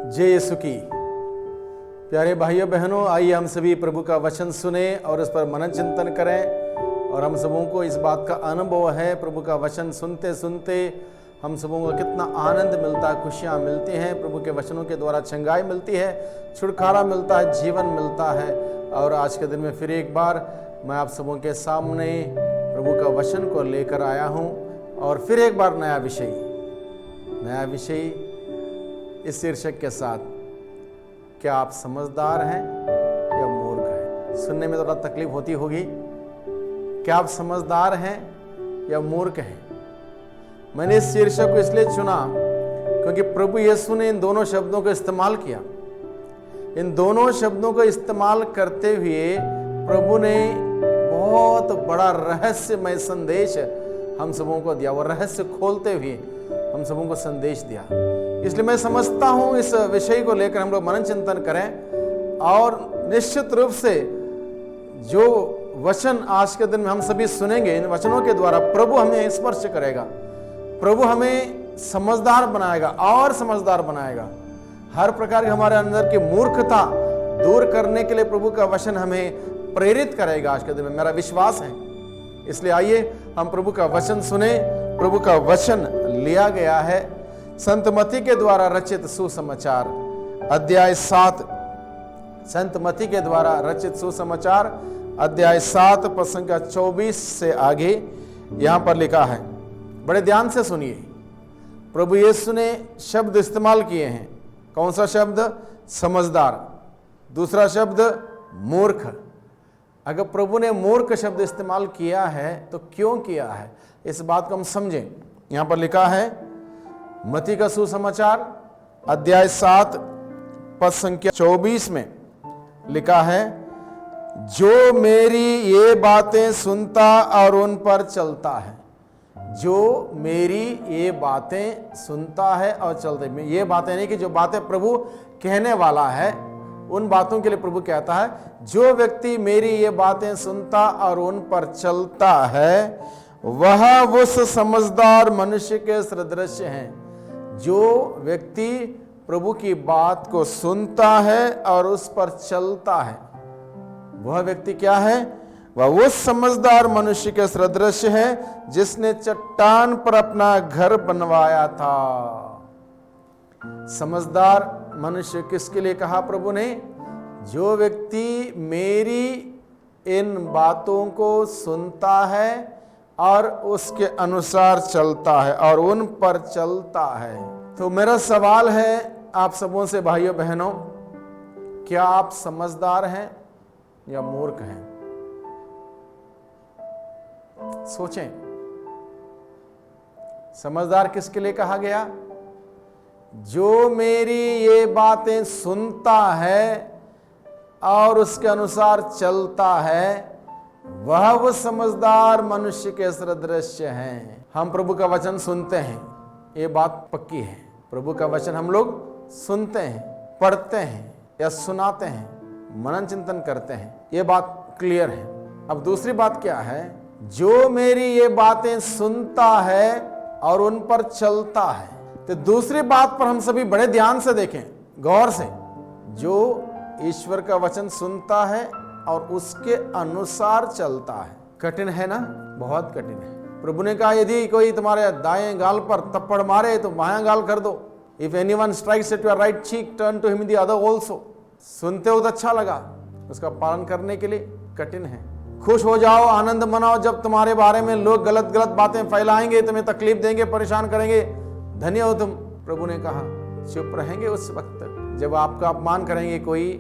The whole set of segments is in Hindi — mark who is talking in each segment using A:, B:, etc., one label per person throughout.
A: जय यीशु की। प्यारे भाइयों बहनों, आइए हम सभी प्रभु का वचन सुने और उस पर मनन चिंतन करें। और हम सबों को इस बात का अनुभव है, प्रभु का वचन सुनते सुनते हम सबों को कितना आनंद मिलता है, खुशियाँ मिलती हैं। प्रभु के वचनों के द्वारा चंगाई मिलती है, छुटकारा मिलता है, जीवन मिलता है। और आज के दिन में फिर एक बार मैं आप सबों के सामने प्रभु का वचन को लेकर आया हूँ और फिर एक बार नया विषय इस शीर्षक के साथ, क्या आप समझदार हैं या मूर्ख हैं। सुनने में थोड़ा तकलीफ होती होगी। क्या आप समझदार हैं या मूर्ख हैं। मैंने इस शीर्षक को इसलिए चुना क्योंकि प्रभु यीशु ने इन दोनों शब्दों को इस्तेमाल किया। इन दोनों शब्दों को इस्तेमाल करते हुए प्रभु ने बहुत बड़ा रहस्यमय संदेश हम सबों को दिया। वो रहस्य खोलते हुए हम सबों को संदेश दिया। इसलिए मैं समझता हूं इस विषय को लेकर हम लोग मनन चिंतन करें और निश्चित रूप से जो वचन आज के दिन में हम सभी सुनेंगे, इन वचनों के द्वारा प्रभु हमें स्पर्श करेगा। प्रभु हमें समझदार बनाएगा और समझदार बनाएगा। हर प्रकार की हमारे अंदर की मूर्खता दूर करने के लिए प्रभु का वचन हमें प्रेरित करेगा आज के दिन में, मेरा विश्वास है। इसलिए आइए हम प्रभु का वचन सुने। प्रभु का वचन लिया गया है संत मत्ती के द्वारा रचित सुसमाचार अध्याय 7। संत मत्ती के द्वारा रचित सुसमाचार अध्याय 7 पद संख्या 24 से आगे यहां पर लिखा है। बड़े ध्यान से सुनिए। प्रभु यीशु ने शब्द इस्तेमाल किए हैं। कौन सा शब्द? समझदार। दूसरा शब्द मूर्ख। अगर प्रभु ने मूर्ख शब्द इस्तेमाल किया है तो क्यों किया है, इस बात को हम समझें। यहां पर लिखा है मत्ती का सुसमाचार अध्याय 7 पद संख्या 24 में लिखा है, जो मेरी ये बातें सुनता और उन पर चलता है। जो मेरी ये बातें सुनता है और चलता है। ये बातें नहीं कि जो बातें प्रभु कहने वाला है उन बातों के लिए प्रभु कहता है, जो व्यक्ति मेरी ये बातें सुनता और उन पर चलता है वह उस समझदार मनुष्य के सदृश है। जो व्यक्ति प्रभु की बात को सुनता है और उस पर चलता है वह व्यक्ति क्या है? वह उस समझदार मनुष्य के सदृश है जिसने चट्टान पर अपना घर बनवाया था। समझदार मनुष्य किसके लिए कहा प्रभु ने? जो व्यक्ति मेरी इन बातों को सुनता है और उसके अनुसार चलता है और उन पर चलता है। तो मेरा सवाल है आप सबों से, भाइयों बहनों, क्या आप समझदार हैं या मूर्ख हैं? सोचें। समझदार किसके लिए कहा गया? जो मेरी ये बातें सुनता है और उसके अनुसार चलता है वह वो समझदार मनुष्य के सदृश हैं। हम प्रभु का वचन सुनते हैं, ये बात पक्की है। प्रभु का वचन हम लोग सुनते हैं, पढ़ते हैं या सुनाते हैं, मनन चिंतन करते हैं, ये बात क्लियर है। अब दूसरी बात क्या है? जो मेरी ये बातें सुनता है और उन पर चलता है। तो दूसरी बात पर हम सभी बड़े ध्यान से देखें, गौर से। जो ईश्वर का वचन सुनता है और उसके अनुसार चलता है। कठिन है ना? बहुत कठिन है। प्रभु ने कहा, यदि कोई तुम्हारे दाएं गाल पर थप्पड़ मारे तो बायां गाल कर दो। If anyone strikes at your right cheek turn to him the other also. सुनते हो तो अच्छा लगा, उसका पालन करने के लिए कठिन है। खुश हो जाओ, आनंद मनाओ जब तुम्हारे बारे में लोग गलत गलत बातें फैलाएंगे, तुम्हें तकलीफ देंगे, परेशान करेंगे। धन्य हो तुम, प्रभु ने कहा। चुप रहेंगे उस वक्त जब आपका अपमान करेंगे, कोई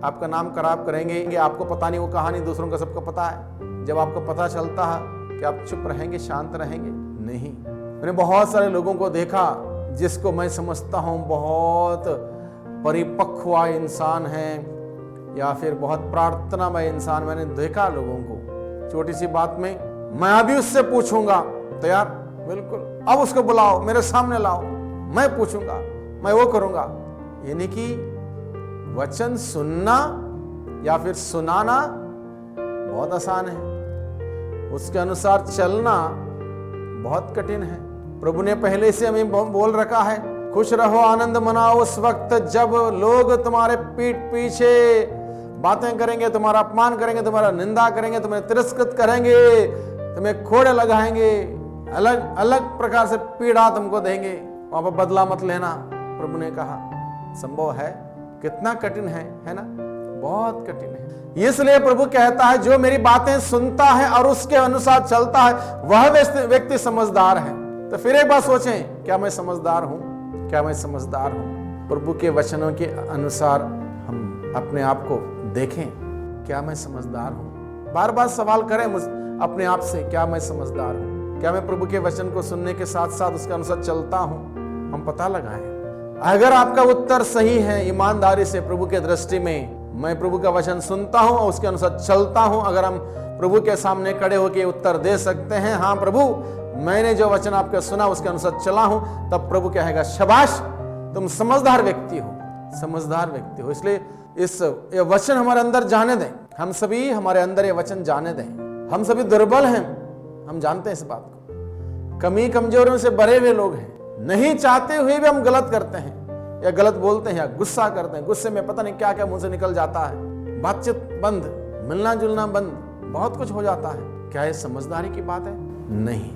A: आपका नाम खराब करेंगे, आपको पता नहीं वो कहानी दूसरों का सबको पता है। जब आपको पता चलता है कि आप चुप रहेंगे, शांत रहेंगे? नहीं। मैंने बहुत सारे लोगों को देखा जिसको मैं समझता हूँ बहुत परिपक्व इंसान है या फिर बहुत प्रार्थनामय इंसान। मैंने देखा लोगों को छोटी सी बात में, मैं अभी उससे पूछूंगा, तैयार? बिल्कुल, अब उसको बुलाओ, मेरे सामने लाओ, मैं पूछूंगा, मैं वो करूंगा। यानी कि वचन सुनना या फिर सुनाना बहुत आसान है, उसके अनुसार चलना बहुत कठिन है। प्रभु ने पहले से हमें बोल रखा है, खुश रहो, आनंद मनाओ उस वक्त जब लोग तुम्हारे पीठ पीछे बातें करेंगे, तुम्हारा अपमान करेंगे, तुम्हारा निंदा करेंगे, तुम्हें तिरस्कृत करेंगे, तुम्हें खोड़े लगाएंगे, अलग अलग प्रकार से पीड़ा तुमको देंगे। वहां पर बदला मत लेना, प्रभु ने कहा। संभव है? कितना कठिन है ना? बहुत कठिन है। इसलिए प्रभु कहता है जो मेरी बातें सुनता है और उसके अनुसार चलता है वह व्यक्ति समझदार है। तो फिर एक बात सोचें, क्या मैं समझदार हूं? क्या मैं समझदार हूं? प्रभु के वचनों के अनुसार हम अपने आप को देखें, क्या मैं समझदार हूं? बार बार सवाल करें अपने आप से, क्या मैं समझदार हूं? क्या मैं प्रभु के वचन को सुनने के साथ साथ उसके अनुसार चलता हूं? हम पता लगाएं। अगर आपका उत्तर सही है, ईमानदारी से प्रभु के दृष्टि में मैं प्रभु का वचन सुनता हूं और उसके अनुसार चलता हूं, अगर हम प्रभु के सामने खड़े होकर उत्तर दे सकते हैं, हाँ प्रभु मैंने जो वचन आपका सुना उसके अनुसार चला हूं, तब प्रभु कहेगा शाबाश, तुम समझदार व्यक्ति हो, समझदार व्यक्ति हो। इसलिए ये वचन हमारे अंदर जाने दें। हम सभी हमारे अंदर ये वचन जाने दें। हम सभी दुर्बल हैं, हम जानते हैं इस बात को। कमी कमजोरियों से भरे हुए लोग हैं। नहीं चाहते हुए भी हम गलत करते हैं या गलत बोलते हैं या गुस्सा करते हैं। गुस्से में पता नहीं क्या क्या मुंह से निकल जाता है। बातचीत बंद, मिलना जुलना बंद, बहुत कुछ हो जाता है। क्या ये समझदारी की बात है? नहीं,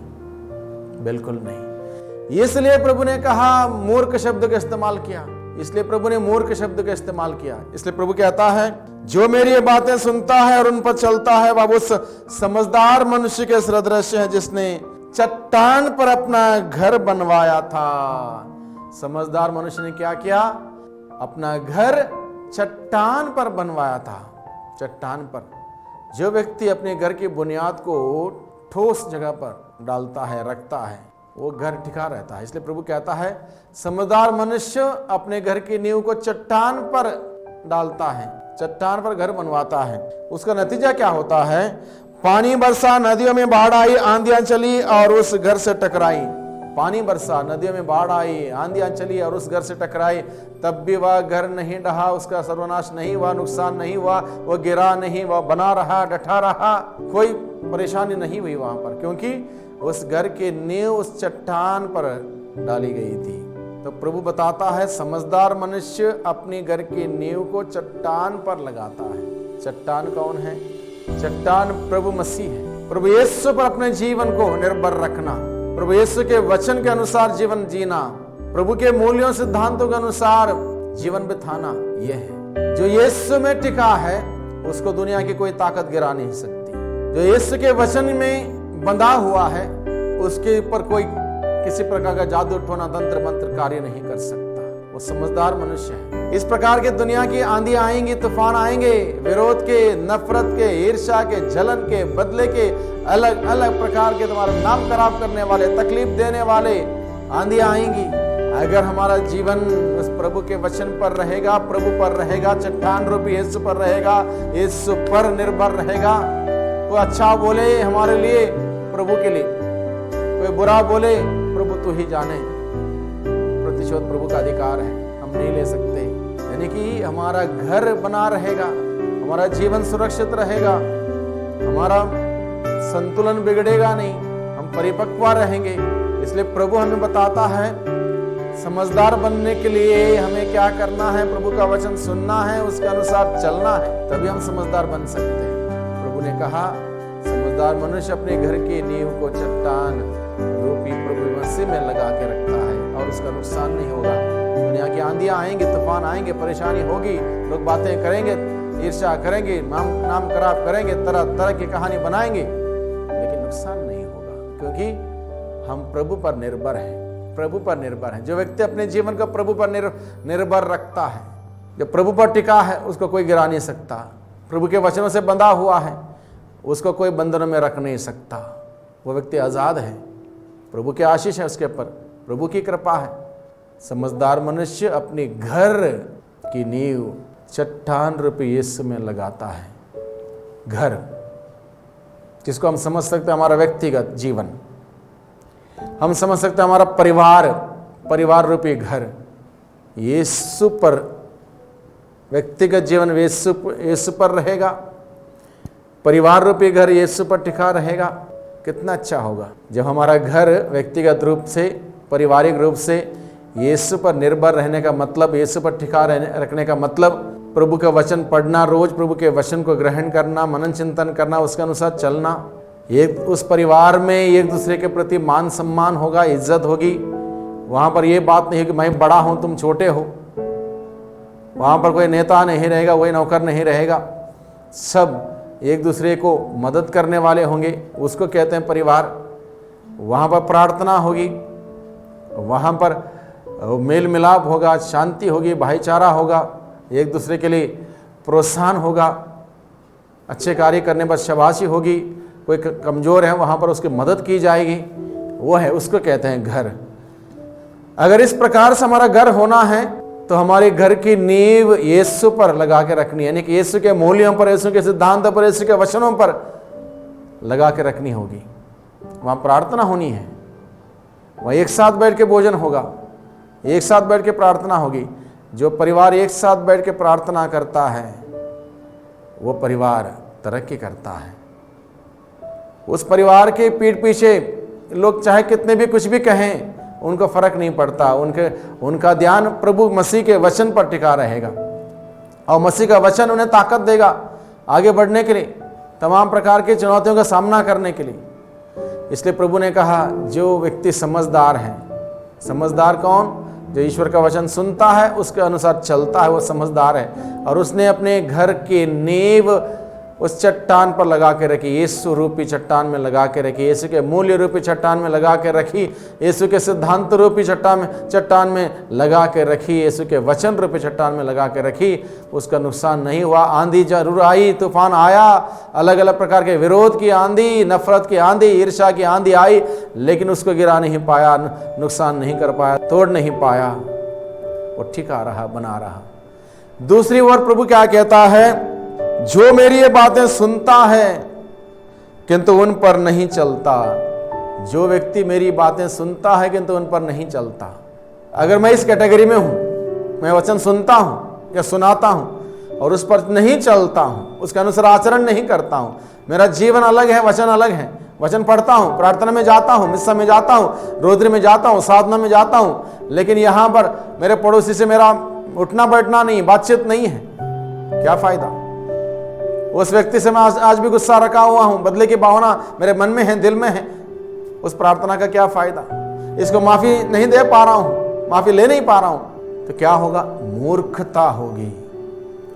A: बिल्कुल नहीं। इसलिए प्रभु ने कहा, मूर्ख शब्द का इस्तेमाल किया। इसलिए प्रभु ने मूर्ख शब्द का इस्तेमाल किया। इसलिए प्रभु कहता है जो मेरी ये बातें सुनता है और उन पर चलता है वह उस समझदार मनुष्य के सदृश है जिसने चट्टान पर अपना घर बनवाया था। समझदार मनुष्य ने क्या किया? अपना घर चट्टान पर बनवाया था। चट्टान पर। जो व्यक्ति अपने घर की बुनियाद को ठोस जगह पर डालता है, रखता है, वो घर टिका रहता है। इसलिए प्रभु कहता है समझदार मनुष्य अपने घर की नींव को चट्टान पर डालता है, चट्टान पर घर बनवाता है। उसका नतीजा क्या होता है? पानी बरसा, नदियों में बाढ़ आई, आंधियां चली और उस घर से टकराई। पानी बरसा, नदियों में बाढ़ आई, आंधियां चली और उस घर से टकराई, तब भी वह घर नहीं ढहा, उसका सर्वनाश नहीं हुआ, नुकसान नहीं हुआ, वह गिरा नहीं, वह बना रहा, डटा रहा, कोई परेशानी नहीं हुई वहां पर, क्योंकि उस घर की नींव उस चट्टान पर डाली गई थी। तो प्रभु बताता है समझदार मनुष्य अपनी घर की नींव को चट्टान पर लगाता है। चट्टान कौन है? चट्टान प्रभु मसीह है। प्रभु यीशु पर अपने जीवन को निर्भर रखना, प्रभु यीशु के वचन के अनुसार जीवन जीना, प्रभु के मूल्यों सिद्धांतों के अनुसार जीवन बिताना, यह है जो यीशु में टिका है। उसको दुनिया की कोई ताकत गिरा नहीं सकती। जो यीशु के वचन में बंधा हुआ है उसके ऊपर कोई किसी प्रकार का जादू टोना तंत्र मंत्र कार्य नहीं कर सकता। वो समझदार मनुष्य है। इस प्रकार के दुनिया की आंधी आएंगी, तूफान आएंगे, विरोध के, नफरत के, ईर्ष्या के, जलन के, बदले के, अलग अलग प्रकार के तुम्हारा नाम खराब करने वाले, तकलीफ देने वाले आंधी आएंगी। अगर हमारा जीवन उस प्रभु के वचन पर रहेगा, प्रभु पर रहेगा, चट्टान रूपी यीशु पर रहेगा, यीशु पर निर्भर रहेगा, कोई अच्छा बोले हमारे लिए, प्रभु के लिए, कोई बुरा बोले, प्रभु तू ही जाने, प्रतिशोध प्रभु का अधिकार है, हम नहीं ले सकते। यानी कि हमारा घर बना रहेगा, हमारा जीवन सुरक्षित रहेगा, हमारा संतुलन बिगड़ेगा नहीं, हम परिपक्व रहेंगे। इसलिए प्रभु हमें बताता है समझदार बनने के लिए हमें क्या करना है? प्रभु का वचन सुनना है, उसके अनुसार चलना है, तभी हम समझदार बन सकते हैं। प्रभु ने कहा समझदार मनुष्य अपने घर की नींव को चट्टान रूपी प्रभु मसीह में लगा के रखता है और उसका नुकसान नहीं होगा। दुनिया की आंधियां आएंगी, तूफान आएंगे, परेशानी होगी, लोग बातें करेंगे, ईर्ष्या करेंगे, नाम खराब करेंगे, तरह तरह की कहानी बनाएंगे, लेकिन नुकसान नहीं होगा, क्योंकि हम प्रभु पर निर्भर हैं। प्रभु पर निर्भर है। जो व्यक्ति अपने जीवन को प्रभु पर निर्भर रखता है, जो प्रभु पर टिका है, उसको कोई गिरा नहीं सकता। प्रभु के वचनों से बंधा हुआ है, उसको कोई बंधनों में रख नहीं सकता। वो व्यक्ति आजाद है। प्रभु की आशीष है उसके ऊपर, प्रभु की कृपा है। समझदार मनुष्य अपनी घर की नींव चट्टान रूपी यीशु में लगाता है। घर जिसको हम समझ सकते हैं हमारा व्यक्तिगत जीवन, हम समझ सकते हैं हमारा परिवार रूपी घर, यीशु पर व्यक्तिगत जीवन यीशु पर रहेगा, परिवार रूपी घर यीशु पर टिका रहेगा। कितना अच्छा होगा जब हमारा घर व्यक्तिगत रूप से, पारिवारिक रूप से यीशु पर निर्भर रहने का मतलब, यीशु पर ठिका रखने का मतलब प्रभु का वचन पढ़ना, रोज प्रभु के वचन को ग्रहण करना, मनन चिंतन करना, उसके अनुसार चलना। एक उस परिवार में एक दूसरे के प्रति मान सम्मान होगा, इज्जत होगी। वहाँ पर यह बात नहीं है कि मैं बड़ा हूँ तुम छोटे हो। वहाँ पर कोई नेता नहीं रहेगा, कोई नौकर नहीं रहेगा, सब एक दूसरे को मदद करने वाले होंगे, उसको कहते हैं परिवार। वहाँ पर प्रार्थना होगी, वहाँ पर मेल मिलाप होगा, शांति होगी, भाईचारा होगा, एक दूसरे के लिए प्रोत्साहन होगा, अच्छे कार्य करने पर शाबाशी होगी। कोई कमज़ोर है वहाँ पर उसकी मदद की जाएगी, वो है, उसको कहते हैं घर। अगर इस प्रकार से हमारा घर होना है तो हमारे घर की नींव यीशु पर लगा के रखनी है, यानी कि यीशु के मूल्यों पर, यीशु के सिद्धांतों पर, यीशु के वचनों पर लगा के रखनी होगी। वहाँ प्रार्थना होनी है, वहाँ एक साथ बैठ के भोजन होगा, एक साथ बैठ के प्रार्थना होगी। जो परिवार एक साथ बैठ के प्रार्थना करता है वो परिवार तरक्की करता है। उस परिवार के पीठ पीछे लोग चाहे कितने भी कुछ भी कहें, उनको फर्क नहीं पड़ता। उनका ध्यान प्रभु मसीह के वचन पर टिका रहेगा और मसीह का वचन उन्हें ताकत देगा आगे बढ़ने के लिए, तमाम प्रकार की चुनौतियों का सामना करने के लिए। इसलिए प्रभु ने कहा जो व्यक्ति समझदार है, समझदार कौन? जो ईश्वर का वचन सुनता है, उसके अनुसार चलता है, वो समझदार है। और उसने अपने घर की नींव उस चट्टान पर लगा के रखी, यीशु रूपी चट्टान में लगा के रखी, यीशु के मूल्य रूपी चट्टान में लगा के रखी, यीशु के सिद्धांत रूपी चट्टान में लगा के रखी, यीशु के वचन रूपी चट्टान में लगा के रखी। उसका नुकसान नहीं हुआ। आंधी जरूर आई, तूफान आया, अलग अलग प्रकार के विरोध की आंधी, नफरत की आंधी, ईर्ष्या की आंधी आई, लेकिन उसको गिरा नहीं पाया, नुकसान नहीं कर पाया, तोड़ नहीं पाया, वो टिका रहा, बना रहा। दूसरी ओर प्रभु क्या कहता है? जो मेरी ये बातें सुनता है किंतु उन पर नहीं चलता। जो व्यक्ति मेरी बातें सुनता है किंतु उन पर नहीं चलता। अगर मैं इस कैटेगरी में हूं, मैं वचन सुनता हूं या सुनाता हूं और उस पर नहीं चलता हूं, उसके अनुसार आचरण नहीं करता हूं, मेरा जीवन अलग है, वचन अलग है। वचन पढ़ता हूं, प्रार्थना में जाता हूं, मिस्सा में जाता हूं, रोद्री में जाता हूं, साधना में जाता हूं, लेकिन यहां पर मेरे पड़ोसी से मेरा उठना बैठना नहीं, बातचीत नहीं है, क्या फायदा? उस व्यक्ति से मैं आज भी गुस्सा रखा हुआ हूं, बदले की भावना मेरे मन में है, दिल में है, उस प्रार्थना का क्या फायदा? इसको माफी नहीं दे पा रहा हूं, माफी ले नहीं पा रहा हूं, तो क्या होगा? मूर्खता होगी,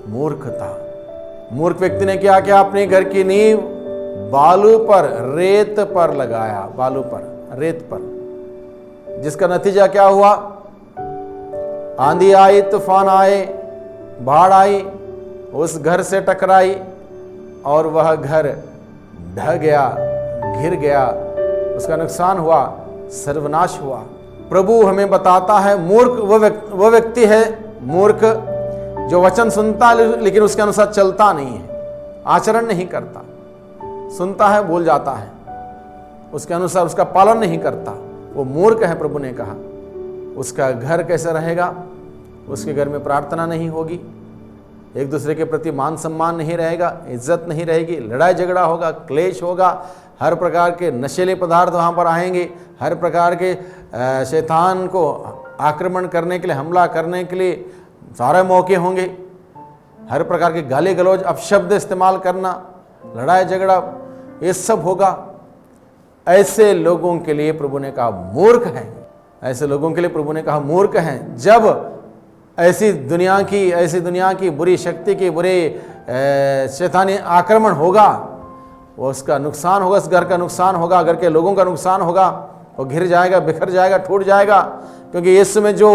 A: मूर्खता। मूर्ख व्यक्ति ने क्या किया? अपने घर की नींव बालू पर, रेत पर लगाया, बालू पर, रेत पर, जिसका नतीजा क्या हुआ? आंधी आई, तूफान आए, बाढ़ आई, उस घर से टकराई और वह घर ढह गया, गिर गया, उसका नुकसान हुआ, सर्वनाश हुआ। प्रभु हमें बताता है मूर्ख वो व्यक्ति है, मूर्ख जो वचन सुनता है लेकिन उसके अनुसार चलता नहीं है, आचरण नहीं करता, सुनता है भूल जाता है, उसके अनुसार उसका पालन नहीं करता, वो मूर्ख है। प्रभु ने कहा उसका घर कैसे रहेगा? उसके घर में प्रार्थना नहीं होगी, एक दूसरे के प्रति मान सम्मान नहीं रहेगा, इज्जत नहीं रहेगी, लड़ाई झगड़ा होगा, क्लेश होगा, हर प्रकार के नशीले पदार्थ वहाँ पर आएंगे, हर प्रकार के शैतान को आक्रमण करने के लिए, हमला करने के लिए सारे मौके होंगे, हर प्रकार के गाली गलौज, अपशब्द इस्तेमाल करना, लड़ाई झगड़ा, ये सब होगा। ऐसे लोगों के लिए प्रभु ने कहा मूर्ख है, ऐसे लोगों के लिए प्रभु ने कहा मूर्ख हैं। जब ऐसी दुनिया की बुरी शक्ति की, बुरे शैतानी आक्रमण होगा, वो उसका नुकसान होगा, उस घर का नुकसान होगा, घर के लोगों का नुकसान होगा, वो घिर जाएगा, बिखर जाएगा, टूट जाएगा, क्योंकि यीशु में जो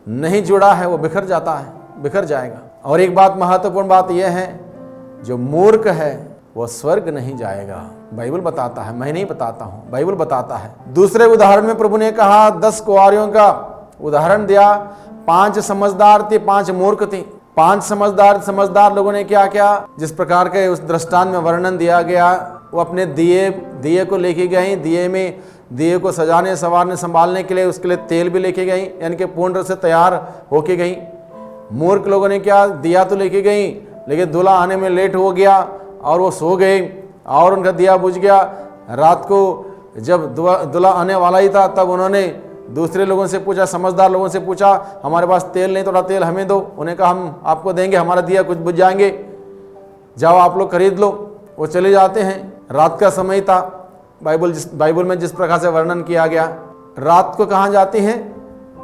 A: नहीं जुड़ा है वो बिखर जाता है, बिखर जाएगा। और एक बात, महत्वपूर्ण बात यह है, जो मूर्ख है वो स्वर्ग नहीं जाएगा। बाइबल बताता है, मैं नहीं बताता हूं, बाइबल बताता है। दूसरे उदाहरण में प्रभु ने कहा 10 कुंवारियों का उदाहरण दिया, 5 समझदार थे, 5 मूर्ख थे। 5 समझदार लोगों ने क्या किया? जिस प्रकार के उस दृष्टांत में वर्णन दिया गया, वो अपने दिए को लेके गए, दिए को सजाने, संवारने, संभालने के लिए उसके लिए तेल भी लेके गई, यानी कि पूर्ण रूप से तैयार होके गई। मूर्ख लोगों ने क्या? दिया तो लेके गई, लेकिन दूल्हा आने में लेट हो गया और वो सो गए और उनका दिया बुझ गया। रात को जब दूल्हा आने वाला ही था, तब उन्होंने दूसरे लोगों से पूछा, समझदार लोगों से पूछा, हमारे पास तेल नहीं, थोड़ा तेल हमें दो। उन्हें कहा हम आपको देंगे, हमारा दिया कुछ बुझ जाएंगे, जाओ आप लोग खरीद लो। वो चले जाते हैं। रात का समय था। बाइबल में जिस प्रकार से वर्णन किया गया, रात को कहाँ जाते हैं?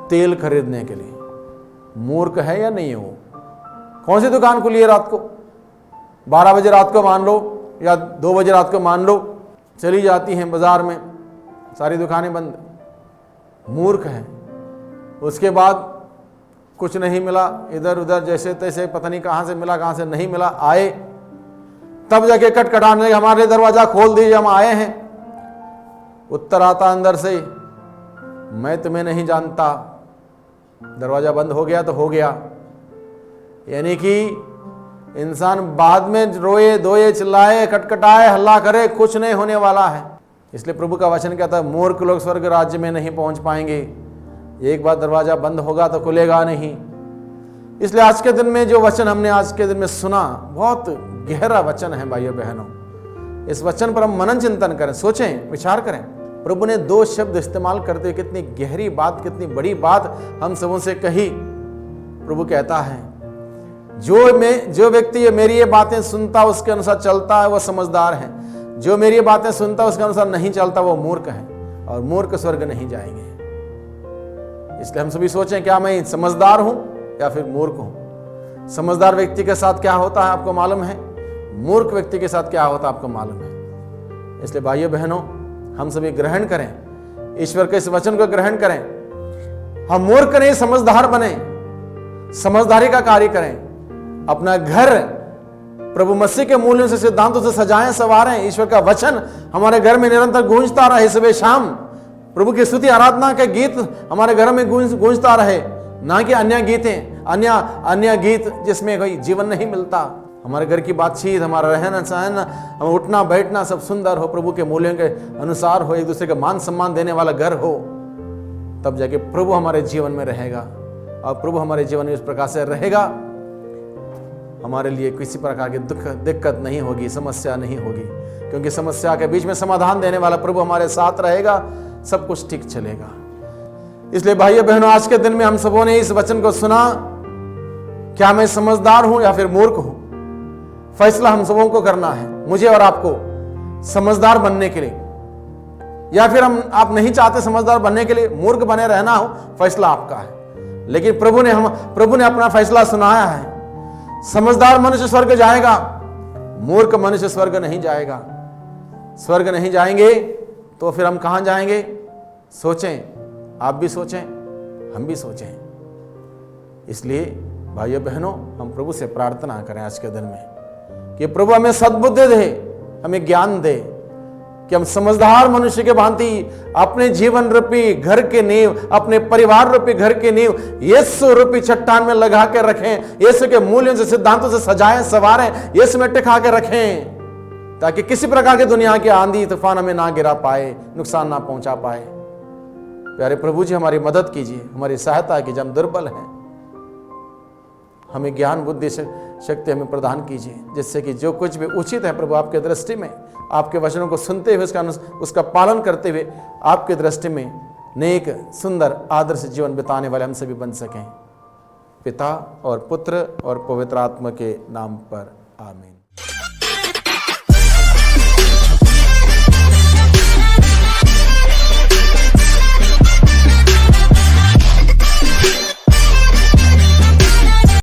A: तेल खरीदने के लिए। मूर्ख है या नहीं है वो? कौन सी दुकान खुली है रात को? 12 बजे रात को मान लो या 2 बजे रात को मान लो, चली जाती हैं बाजार में, सारी दुकानें बंद। मूर्ख है। उसके बाद कुछ नहीं मिला, इधर उधर जैसे तैसे, पता नहीं कहाँ से मिला कहाँ से नहीं मिला, आए तब जाके खटखटाने लगे, हमारे दरवाजा खोल दीजिए, हम आए हैं। उत्तर आता अंदर से, मैं तुम्हें नहीं जानता। दरवाजा बंद हो गया तो हो गया। यानी कि इंसान बाद में रोए धोए चिल्लाए खटखटाए हल्ला करे, कुछ नहीं होने वाला है। इसलिए प्रभु का वचन कहता है मूर्ख लोग स्वर्ग राज्य में नहीं पहुंच पाएंगे। एक बार दरवाजा बंद होगा तो खुलेगा नहीं। इसलिए आज के दिन में जो वचन हमने आज के दिन में सुना, बहुत गहरा वचन है भाइयों बहनों। इस वचन पर हम मनन चिंतन करें, सोचें, विचार करें। प्रभु ने 2 शब्द इस्तेमाल करते हुए कितनी गहरी बात, कितनी बड़ी बात हम सबों से कही। प्रभु कहता है जो व्यक्ति ये मेरी ये बातें सुनता उसके अनुसार चलता है वो समझदार है, जो मेरी ये बातें सुनता उसके अनुसार नहीं चलता वो मूर्ख है, और मूर्ख स्वर्ग नहीं जाएंगे। इसलिए हम सभी सोचें, क्या मैं समझदार हूं या फिर मूर्ख हूं? समझदार व्यक्ति के साथ क्या होता है आपको मालूम है, मूर्ख व्यक्ति के साथ क्या होता है आपको मालूम है। इसलिए भाइयों बहनों, हम सभी ग्रहण करें, ईश्वर के इस वचन को ग्रहण करें। हम मूर्ख नहीं, समझदार बने, समझदारी का कार्य करें। अपना घर प्रभु मसीह के मूल्यों से, सिद्धांतों से सजाएं, संवारें। ईश्वर का वचन हमारे घर में निरंतर गूंजता रहे, सुबह शाम प्रभु की स्तुति आराधना के गीत हमारे घर में गूंजता रहे, ना कि अन्य गीतें, अन्य गीत जिसमें कोई जीवन नहीं मिलता। हमारे घर की बातचीत, हमारा रहना सहना, हम उठना बैठना सब सुंदर हो, प्रभु के मूल्यों के अनुसार हो, एक दूसरे का मान सम्मान देने वाला घर हो, तब जाके प्रभु हमारे जीवन में रहेगा। और प्रभु हमारे जीवन में इस प्रकार से रहेगा, हमारे लिए किसी प्रकार की दिक्कत नहीं होगी, समस्या नहीं होगी, क्योंकि समस्या के बीच में समाधान देने वाला प्रभु हमारे साथ रहेगा, सब कुछ ठीक चलेगा। इसलिए भाइयों बहनों, आज के दिन में हम सबों ने इस वचन को सुना, क्या मैं समझदार हूं या फिर मूर्ख हूं? फैसला हम सबों को करना है, मुझे और आपको, समझदार बनने के लिए। या फिर आप नहीं चाहते समझदार बनने के लिए, मूर्ख बने रहना हो, फैसला आपका है। लेकिन प्रभु ने अपना फैसला सुनाया है। समझदार मनुष्य स्वर्ग जाएगा, मूर्ख मनुष्य स्वर्ग नहीं जाएगा। स्वर्ग नहीं जाएंगे तो फिर हम कहां जाएंगे? सोचें, आप भी सोचें, हम भी सोचें। इसलिए भाइयों बहनों, हम प्रभु से प्रार्थना करें आज के दिन में कि प्रभु हमें सद्बुद्धि दे, हमें ज्ञान दे कि हम समझदार मनुष्य के भांति अपने जीवन रूपी घर के नींव, अपने परिवार रूपी घर के नींव यीशु रूपी चट्टान में लगा के रखें, यीशु के मूल्यों से, सिद्धांतों से सजाएं, संवारें, यीशु में टिका के रखें, ताकि किसी प्रकार की दुनिया की आंधी तूफान हमें ना गिरा पाए, नुकसान ना पहुंचा पाए। प्यारे प्रभु जी, हमारी मदद कीजिए, हमारी सहायता कीजिए, हम दुर्बल हैं। हमें ज्ञान बुद्धि शक्ति हमें प्रदान कीजिए, जिससे कि जो कुछ भी उचित है प्रभु आपके दृष्टि में, आपके वचनों को सुनते हुए उसका पालन करते हुए आपके दृष्टि में नेक सुंदर आदर्श जीवन बिताने वाले हम सभी बन सकें। पिता और पुत्र और पवित्र आत्मा के नाम पर आमीन।